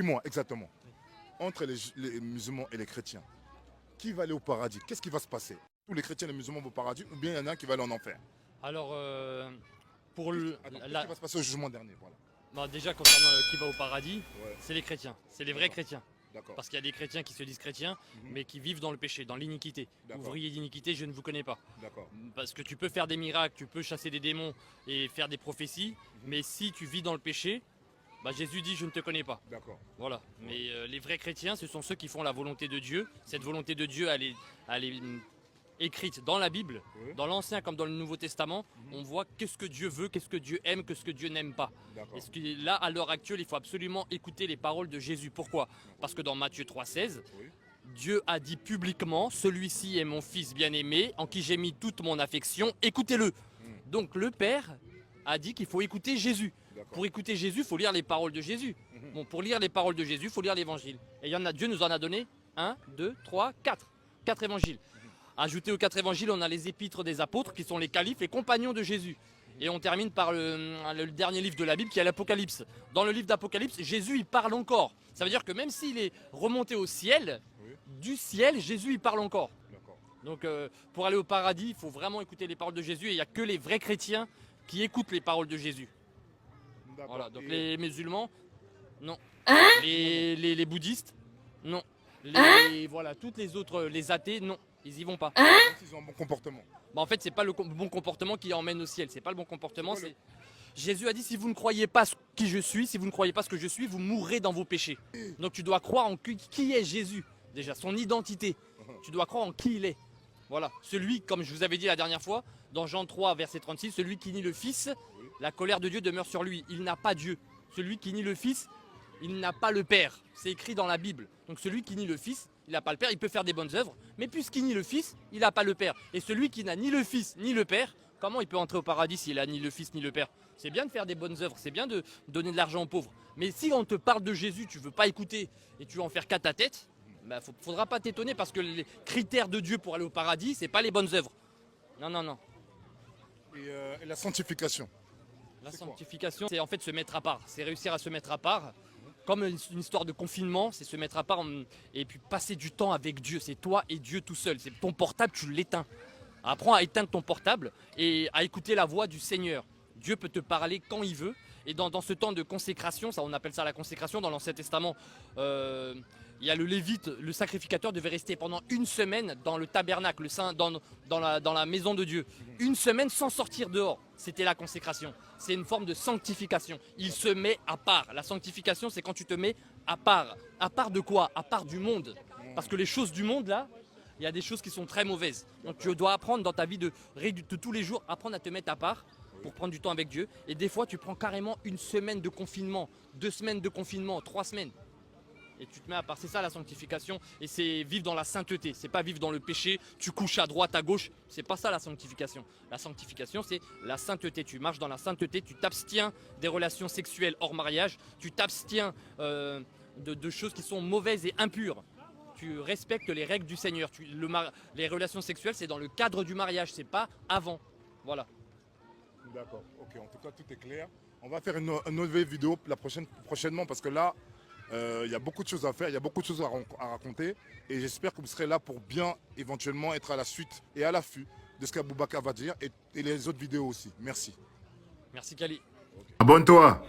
Dis-moi exactement, entre les musulmans et les chrétiens, qui va aller au paradis? Qu'est-ce qui va se passer? Tous les chrétiens et les musulmans vont au paradis ou bien il y en a un qui va aller en enfer? Alors, pour le, Attends, qu'est-ce qui va se passer au jugement dernier? Voilà. bah, déjà concernant qui va au paradis, Ouais, c'est les chrétiens, c'est les vrais d'accord, chrétiens. d'accord. Parce qu'il y a des chrétiens qui se disent chrétiens, Mhm, mais qui vivent dans le péché, dans l'iniquité. d'accord, Ouvriers d'iniquité, je ne vous connais pas. d'accord. Parce que tu peux faire des miracles, tu peux chasser des démons et faire des prophéties, Mhm, mais si tu vis dans le péché, bah Jésus dit je ne te connais pas. d'accord. Voilà. Mais les vrais chrétiens, ce sont ceux qui font la volonté de Dieu. Cette volonté de Dieu, elle est écrite dans la Bible, Oui, dans l'Ancien comme dans le Nouveau Testament. mhm, On voit qu'est-ce que Dieu veut, qu'est-ce que Dieu aime, qu'est-ce que Dieu n'aime pas. d'accord. Et ce qui, là, à l'heure actuelle, il faut absolument écouter les paroles de Jésus. Pourquoi? Parce que dans Matthieu 3,16, Oui, Dieu a dit publiquement, celui-ci est mon fils bien-aimé, en qui j'ai mis toute mon affection, écoutez-le. mhm, Donc le Père a dit qu'il faut écouter Jésus. d'accord. Pour écouter Jésus, il faut lire les paroles de Jésus. Mhm, Bon, pour lire les paroles de Jésus, il faut lire l'évangile. Et il y en a, Dieu nous en a donné 1, 2, 3, 4. 4 évangiles. Ajouté aux 4 évangiles, on a les épîtres des apôtres qui sont les califes et compagnons de Jésus. Et on termine par le dernier livre de la Bible qui est l'Apocalypse. Dans le livre d'Apocalypse, Jésus il parle encore. Ça veut dire que même s'il est remonté au ciel, oui, du ciel, Jésus il parle encore. d'accord. Donc pour aller au paradis, il faut vraiment écouter les paroles de Jésus et il n'y a que les vrais chrétiens qui écoutent les paroles de Jésus. D'accord. Voilà, donc Et- les musulmans, non. Hein? Les bouddhistes, non. Voilà, toutes les autres, les athées, non. Ils y vont pas. même s'ils ont un bon comportement. Bah, en fait, c'est pas le bon comportement qui emmène au ciel. C'est pas le bon comportement. C'est quoi Jésus a dit si vous ne croyez pas qui je suis, si vous ne croyez pas ce que je suis, vous mourrez dans vos péchés. Donc tu dois croire en qui est Jésus, déjà, son identité. Tu dois croire en qui il est. Voilà. Celui, comme je vous avais dit la dernière fois, dans Jean 3, verset 36, celui qui nie le Fils, la colère de Dieu demeure sur lui. Il n'a pas Dieu. Celui qui nie le Fils, il n'a pas le Père. C'est écrit dans la Bible. Donc celui qui nie le Fils, il n'a pas le Père. Il peut faire des bonnes œuvres, mais puisqu'il nie le Fils, il n'a pas le Père. Et celui qui n'a ni le Fils ni le Père, comment il peut entrer au paradis s'il a ni le Fils ni le Père? C'est bien de faire des bonnes œuvres, c'est bien de donner de l'argent aux pauvres. Mais si on te parle de Jésus, tu ne veux pas écouter et tu veux en faire qu'à ta tête, bah, faudra pas t'étonner parce que les critères de Dieu pour aller au paradis, c'est pas les bonnes œuvres. Non, non, non. Et la sanctification. La C'est quoi? sanctification, c'est en fait se mettre à part. C'est réussir à se mettre à part. Comme une histoire de confinement, c'est se mettre à part et puis passer du temps avec Dieu. C'est toi et Dieu tout seul. C'est ton portable, tu l'éteins. Apprends à éteindre ton portable et à écouter la voix du Seigneur. Dieu peut te parler quand il veut. Et dans ce temps de consécration, ça on appelle ça la consécration dans l'Ancien Testament, il y a le Lévite, le sacrificateur devait rester pendant une semaine dans le tabernacle, dans la maison de Dieu. Une semaine sans sortir dehors. C'était la consécration. C'est une forme de sanctification. Il se met à part. La sanctification, c'est quand tu te mets à part. À part de quoi? À part du monde. Parce que les choses du monde, là, il y a des choses qui sont très mauvaises. Donc tu dois apprendre dans ta vie de tous les jours, apprendre à te mettre à part pour prendre du temps avec Dieu. Et des fois, tu prends carrément une semaine de confinement, 2 semaines de confinement, 3 semaines. Et tu te mets à part. C'est ça la sanctification. Et c'est vivre dans la sainteté. C'est pas vivre dans le péché. Tu couches à droite, à gauche. C'est pas ça la sanctification. La sanctification, c'est la sainteté. Tu marches dans la sainteté. Tu t'abstiens des relations sexuelles hors mariage. Tu t'abstiens de choses qui sont mauvaises et impures. Tu respectes les règles du Seigneur. Les relations sexuelles, c'est dans le cadre du mariage. C'est pas avant. Voilà. D'accord. Ok, en tout cas, tout est clair. On va faire une nouvelle vidéo prochainement parce que là, il y a beaucoup de choses à faire, il y a beaucoup de choses à raconter. Et j'espère que vous serez là pour bien éventuellement être à la suite et à l'affût de ce qu'Aboubacar va dire et les autres vidéos aussi. Merci. Merci Kali. Abonne-toi.